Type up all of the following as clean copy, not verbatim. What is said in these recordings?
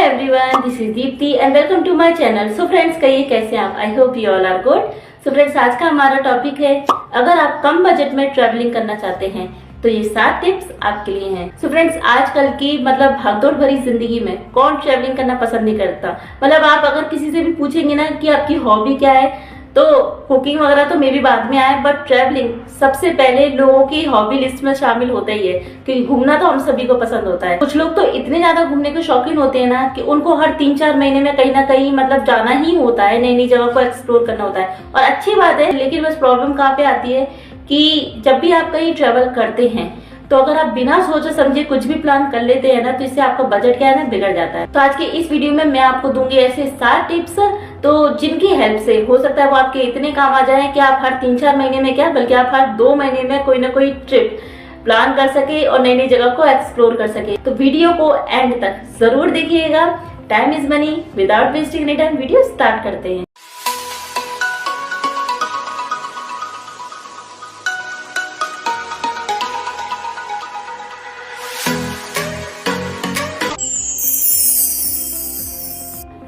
everyone, this is Deepti and welcome to my channel. So friends, कहिए कैसे आप? I hope you all are good. So friends, आज का हमारा topic है, अगर आप कम बजट में ट्रैवलिंग करना चाहते हैं तो ये 7 टिप्स आपके लिए हैं। सो फ्रेंड्स, आजकल की भागदौड़ भरी जिंदगी में कौन ट्रैवलिंग करना पसंद नहीं करता। आप अगर किसी से भी पूछेंगे ना कि आपकी हॉबी क्या है, तो कुकिंग वगैरह तो मे भी बाद में आए, बट ट्रैवलिंग सबसे पहले लोगों की हॉबी लिस्ट में शामिल होता ही है, क्योंकि घूमना तो हम सभी को पसंद होता है। कुछ लोग तो इतने ज्यादा घूमने के शौकीन होते हैं ना कि उनको हर 3-4 महीने में कहीं ना कहीं जाना ही होता है, नई नई जगह को एक्सप्लोर करना होता है। और अच्छी बात है, लेकिन बस प्रॉब्लम कहाँ पे आती है कि जब भी आप कहीं ट्रेवल करते हैं तो अगर आप बिना सोचे समझे कुछ भी प्लान कर लेते हैं ना, तो इससे आपका बजट क्या है ना, बिगड़ जाता है। तो आज के इस वीडियो में मैं आपको दूंगी ऐसे 7 टिप्स, तो जिनकी हेल्प से हो सकता है वो आपके इतने काम आ जाए कि आप हर 3-4 महीने में क्या, बल्कि आप हर 2 महीने में कोई ना कोई ट्रिप प्लान कर सके और नई नई जगह को एक्सप्लोर कर सके। तो वीडियो को एंड तक जरूर देखिएगा। Time is money, without wasting any time video start करते हैं।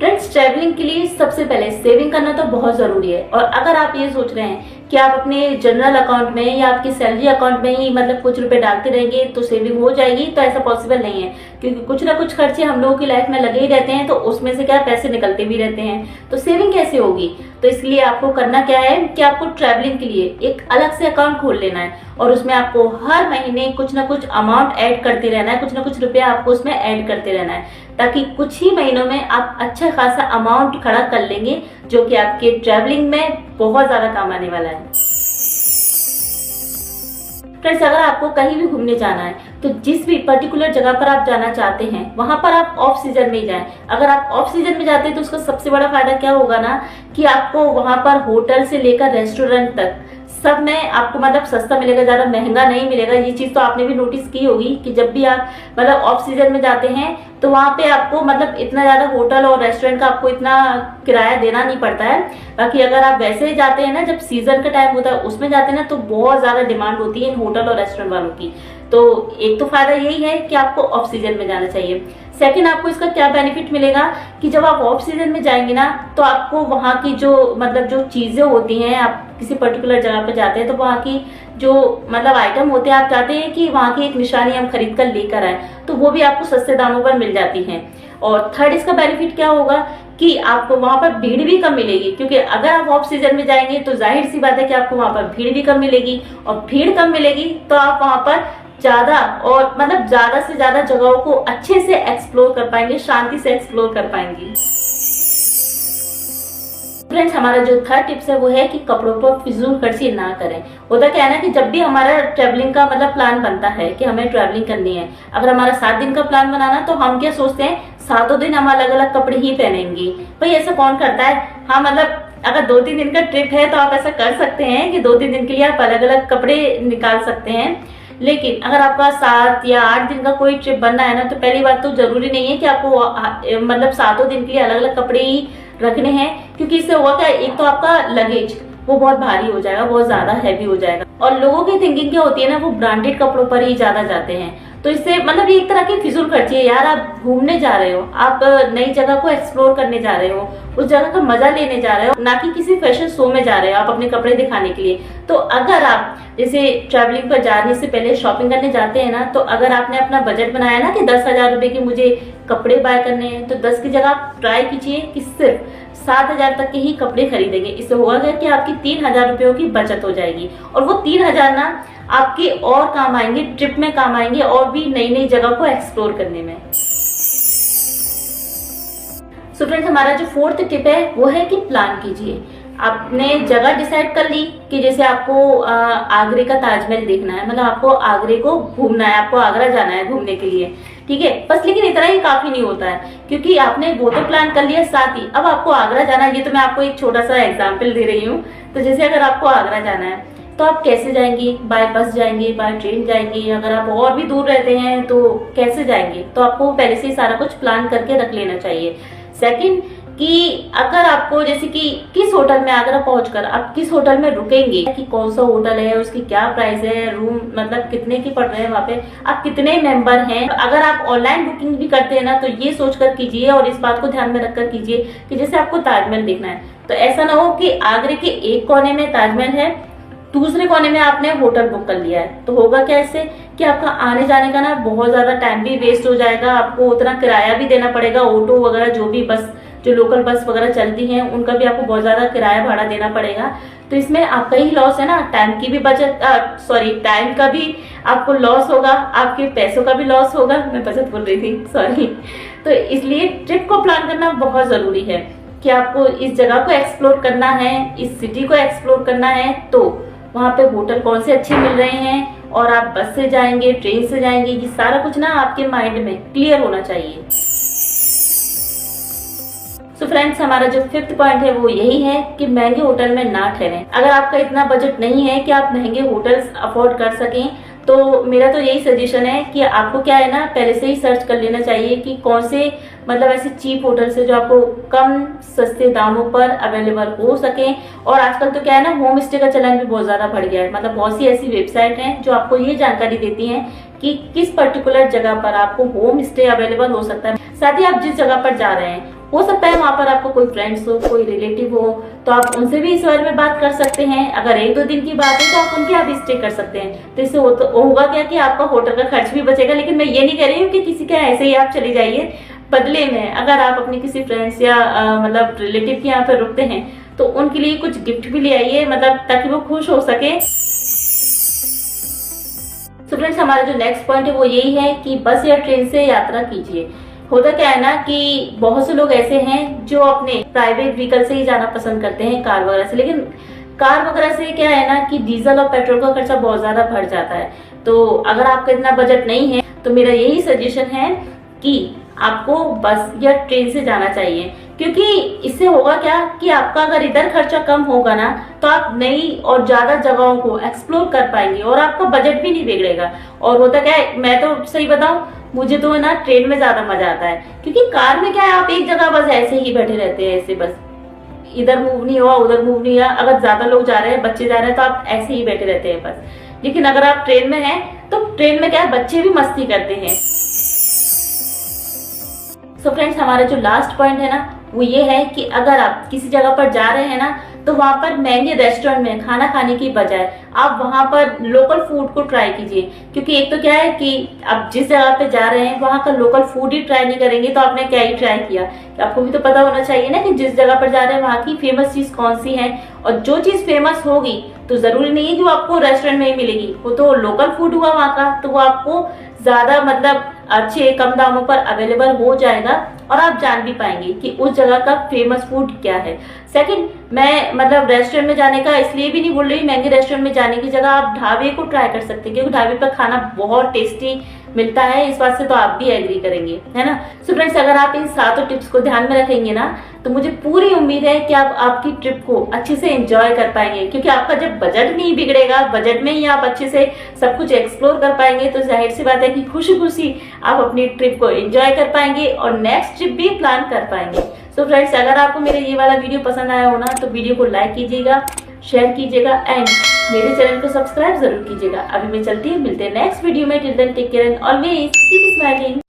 फ्रेंड्स, ट्रैवलिंग के लिए सबसे पहले सेविंग करना तो बहुत जरूरी है। और अगर आप ये सोच रहे हैं कि आप अपने जनरल अकाउंट में या आपकी सैलरी अकाउंट में ही कुछ रुपए डालते रहेंगे तो सेविंग हो जाएगी, तो ऐसा पॉसिबल नहीं है, क्योंकि कुछ ना कुछ खर्चे हम लोगों की लाइफ में लगे ही रहते हैं, तो उसमें से क्या पैसे निकलते भी रहते हैं। तो सेविंग कैसे होगी? तो इसलिए आपको करना क्या है कि आपको ट्रैवलिंग के लिए एक अलग से अकाउंट खोल लेना है और उसमें आपको हर महीने कुछ ना कुछ अमाउंट ऐड करते रहना है, कुछ ना कुछ रुपया आपको उसमें ऐड करते रहना है, ताकि कुछ ही महीनों में आप अच्छा खासा अमाउंट खड़ा कर लेंगे, जो कि आपके ट्रैवलिंग में बहुत ज्यादा काम आने वाला है। फ्रेंड्स, अगर आपको कहीं भी घूमने जाना है तो जिस भी पर्टिकुलर जगह पर आप जाना चाहते हैं वहां पर आप ऑफ सीजन में ही जाएं। अगर आप ऑफ सीजन में जाते हैं तो उसका सबसे बड़ा फायदा क्या होगा ना कि आपको वहां पर होटल से लेकर रेस्टोरेंट तक सब में आपको सस्ता मिलेगा, ज्यादा महंगा नहीं मिलेगा। ये चीज तो आपने भी नोटिस की होगी कि जब भी आप ऑफ सीजन में जाते हैं तो वहां पे आपको इतना ज्यादा होटल और रेस्टोरेंट का आपको इतना किराया देना नहीं पड़ता है। बाकी अगर आप वैसे ही जाते हैं ना, जब सीजन का टाइम होता है उसमें जाते हैं ना, तो बहुत ज्यादा डिमांड होती है इन होटल और रेस्टोरेंट वालों की। तो एक तो फायदा यही है कि आपको ऑफ सीजन में जाना चाहिए। सेकंड, आपको इसका क्या बेनिफिट मिलेगा कि जब आप ऑफ सीजन में जाएंगे ना, तो आपको वहां की जो जो चीजें होती हैं, आप किसी पर्टिकुलर जगह पे जाते हैं तो वहां की जो आइटम होते हैं, आप चाहते हैं कि वहां की एक निशानी हम खरीद कर लेकर आए, तो वो भी आपको सस्ते दामों पर मिल जाती है। और थर्ड, इसका बेनिफिट क्या होगा कि आपको वहां पर भीड़ भी कम मिलेगी, क्योंकि अगर आप ऑफ सीजन में जाएंगे तो जाहिर सी बात है कि आपको वहां पर भीड़ भी कम मिलेगी, और भीड़ कम मिलेगी तो आप वहां पर ज्यादा और ज्यादा से ज्यादा जगहों को अच्छे से एक्सप्लोर कर पाएंगे, शांति से एक्सप्लोर कर पाएंगे। फ्रेंड्स, हमारा जो थर्ड टिप्स है वो है कि कपड़ों पर फिजूल खर्ची ना करें। होता क्या है ना कि जब भी हमारा ट्रैवलिंग का प्लान बनता है कि हमें ट्रैवलिंग करनी है, अगर हमारा 7 दिन का प्लान बनाना, तो हम क्या सोचते हैं 7 दिन हम अलग अलग कपड़े ही पहनेंगे। भाई ऐसा कौन करता है? हाँ, अगर 2-3 दिन का ट्रिप है तो आप ऐसा कर सकते हैं कि 2-3 दिन के लिए आप अलग अलग कपड़े निकाल सकते हैं। लेकिन अगर आपका 7 या 8 दिन का कोई ट्रिप बनना है ना, तो पहली बात तो जरूरी नहीं है कि आपको 7 दिन के लिए अलग अलग कपड़े ही रखने हैं, क्योंकि इससे होगा क्या, एक तो आपका लगेज वो बहुत भारी हो जाएगा, बहुत ज्यादा हैवी हो जाएगा, और लोगों की थिंकिंग क्या होती है ना, वो ब्रांडेड कपड़ों पर ही ज्यादा जाते हैं। तो इससे ये एक तरह की फिजूल खर्ची है यार। आप घूमने जा रहे हो, आप नई जगह को एक्सप्लोर करने जा रहे हो, उस जगह का मजा लेने जा रहे हो, ना कि किसी फैशन शो में जा रहे हो आप अपने कपड़े दिखाने के लिए। तो अगर आप जैसे ट्रैवलिंग पर जाने से पहले शॉपिंग करने जाते हैं ना, तो अगर आपने अपना बजट बनाया ना कि 10,000 रुपए के मुझे कपड़े बाय करने हैं, तो 10 की जगह आप ट्राई कीजिए कि सिर्फ 7,000 तक के ही कपड़े खरीदेंगे। इससे होगा कि आपकी 3,000 रुपयों की बचत हो जाएगी, और वो 3,000 ना आपके और काम आएंगे, ट्रिप में काम आएंगे, और भी नई नई जगह को एक्सप्लोर करने में। सो फ्रेंड्स, हमारा जो 4th टिप है वो है कि प्लान कीजिए। आपने जगह डिसाइड कर ली कि जैसे आपको आगरे का ताजमहल देखना है, आपको आगरे को घूमना है, आपको आगरा जाना है घूमने के लिए, ठीक है बस। लेकिन इतना ही काफी नहीं होता है, क्योंकि आपने वो तो प्लान कर लिया, साथ ही अब आपको आगरा जाना है। ये तो मैं आपको एक छोटा सा एग्जाम्पल दे रही हूँ। तो जैसे अगर आपको आगरा जाना है तो आप कैसे जाएंगे? बाय बस जाएंगे, बाय ट्रेन जाएंगे, अगर आप और भी दूर रहते हैं तो कैसे जाएंगे? तो आपको पहले से ही सारा कुछ प्लान करके रख लेना चाहिए। सेकंड, कि अगर आपको जैसे कि किस होटल में अगर आप पहुंचकर आप किस होटल में रुकेंगे, कि कौन सा होटल है, उसकी क्या प्राइस है, रूम मतलब कितने की पड़ रहे हैं, वहाँ पे आप कितने मेंबर हैं। अगर आप ऑनलाइन बुकिंग भी करते हैं ना तो ये सोचकर कीजिए और इस बात को ध्यान में रखकर कीजिए कि जैसे आपको ताजमहल देखना है तो ऐसा ना हो कि आगरे के एक कोने में ताजमहल है, दूसरे कोने में आपने होटल बुक कर लिया है, तो होगा क्या इससे कि आपका आने जाने का ना बहुत ज्यादा टाइम भी वेस्ट हो जाएगा, आपको उतना किराया भी देना पड़ेगा, ऑटो वगैरह जो भी बस जो लोकल बस वगैरह चलती हैं उनका भी आपको बहुत ज्यादा किराया भाड़ा देना पड़ेगा। तो इसमें आपका ही लॉस है ना, टाइम की भी बचत, टाइम का भी आपको लॉस होगा, आपके पैसों का भी लॉस होगा, मैं बचत बोल रही थी सॉरी। तो इसलिए ट्रिप को प्लान करना बहुत जरूरी है कि आपको इस जगह को एक्सप्लोर करना है, इस सिटी को एक्सप्लोर करना है, तो वहाँ पे होटल कौन से अच्छे मिल रहे हैं और आप बस से जाएंगे ट्रेन से जाएंगे, ये सारा कुछ ना आपके माइंड में क्लियर होना चाहिए। तो फ्रेंड्स हमारा जो 5th पॉइंट है वो यही है कि महंगे होटल में ना ठहरें। अगर आपका इतना बजट नहीं है कि आप महंगे होटल्स अफोर्ड कर सकें तो मेरा तो यही सजेशन है कि आपको क्या है ना पहले से ही सर्च कर लेना चाहिए कि कौन से मतलब ऐसे चीप होटल्स है जो आपको कम सस्ते दामों पर अवेलेबल हो सके। और आजकल तो क्या है ना होम स्टे का चलन भी बहुत ज्यादा बढ़ गया है, मतलब बहुत सी ऐसी वेबसाइट हैं जो आपको ये जानकारी देती हैं कि किस पर्टिकुलर जगह पर आपको होम स्टे अवेलेबल हो सकता है। साथ ही आप जिस जगह पर जा रहे हैं हो सकता है वहां पर आपको कोई फ्रेंड्स हो, कोई रिलेटिव हो, तो आप उनसे भी इस बारे में बात कर सकते हैं। अगर 1-2 दिन की बात है तो आप उनके यहाँ भी स्टे कर सकते हैं। तो इससे होगा क्या कि आपका होटल का खर्च भी बचेगा। लेकिन मैं ये नहीं कह रही हूँ कि किसी के ऐसे ही आप चले जाइए, बदले में अगर आप अपने किसी फ्रेंड्स या मतलब रिलेटिव के यहाँ पर रुकते हैं तो उनके लिए कुछ गिफ्ट भी ले आइए, मतलब ताकि वो खुश हो सके। तो फ्रेंड्स हमारा जो नेक्स्ट पॉइंट है वो यही है कि बस या ट्रेन से यात्रा कीजिए। होता क्या है ना कि बहुत से लोग ऐसे हैं जो अपने प्राइवेट व्हीकल से ही जाना पसंद करते हैं, कार वगैरह से। लेकिन कार वगैरह से क्या है ना कि डीजल और पेट्रोल का खर्चा बहुत ज्यादा बढ़ जाता है। तो अगर आपका इतना बजट नहीं है तो मेरा यही सजेशन है कि आपको बस या ट्रेन से जाना चाहिए, क्योंकि इससे होगा क्या कि आपका अगर इधर खर्चा कम होगा ना तो आप नई और ज्यादा जगहों को एक्सप्लोर कर पाएंगे और आपका बजट भी नहीं बिगड़ेगा। और होता क्या है, मैं तो सही बताऊं, मुझे तो ना ट्रेन में ज्यादा मजा आता है, क्योंकि कार में क्या है आप एक जगह बस ऐसे ही बैठे रहते हैं, ऐसे बस इधर मूव नहीं हुआ उधर मूव नहीं हुआ। अगर ज्यादा लोग जा रहे हैं, बच्चे जा रहे हैं तो आप ऐसे ही बैठे रहते हैं बस। लेकिन अगर आप ट्रेन में हैं तो ट्रेन में क्या है बच्चे भी मस्ती करते हैं। सो फ्रेंड्स हमारा जो लास्ट पॉइंट है ना वो ये है कि अगर आप किसी जगह पर जा रहे हैं ना तो वहां पर महंगे रेस्टोरेंट में खाना खाने की बजाय आप वहां पर लोकल फूड को ट्राई कीजिए। क्योंकि एक तो क्या है कि आप जिस जगह पे जा रहे हैं वहां का लोकल फूड ही ट्राई नहीं करेंगे तो आपने क्या ही ट्राई किया। आपको भी तो पता होना चाहिए ना कि जिस जगह पर जा रहे हैं वहां की फेमस चीज कौन सी है, और जो चीज फेमस होगी तो जरूरी नहीं है कि वो आपको रेस्टोरेंट में ही मिलेगी, वो तो लोकल फूड हुआ वहां का, तो वो आपको ज्यादा मतलब अच्छे कम दामों पर अवेलेबल हो जाएगा और आप जान भी पाएंगे कि उस जगह का फेमस फूड क्या है। सेकंड, मैं मतलब रेस्टोरेंट में जाने का इसलिए भी नहीं बोल रही, महंगे रेस्टोरेंट में जाने की जगह आप ढाबे को ट्राई कर सकते हैं, क्योंकि ढाबे पर खाना बहुत टेस्टी मिलता है। इस बात से तो आप भी एग्री करेंगे, है ना। सो फ्रेंड्स अगर आप इन 7 टिप्स को ध्यान में रखेंगे ना तो मुझे पूरी उम्मीद है कि आप आपकी ट्रिप को अच्छे से एंजॉय कर पाएंगे, क्योंकि आपका जब बजट नहीं बिगड़ेगा, बजट में ही आप अच्छे से सब कुछ एक्सप्लोर कर पाएंगे, तो जाहिर सी बात है कि खुशी खुशी आप अपनी ट्रिप को एंजॉय कर पाएंगे और नेक्स्ट ट्रिप भी प्लान कर पाएंगे। सो फ्रेंड्स अगर आपको मेरा ये वाला वीडियो पसंद आया हो ना तो वीडियो को लाइक कीजिएगा, शेयर कीजिएगा एंड मेरे चैनल को सब्सक्राइब जरूर कीजिएगा। अभी मैं चलती हूँ, मिलते हैं नेक्स्ट वीडियो में। Till then take care and always keep smiling.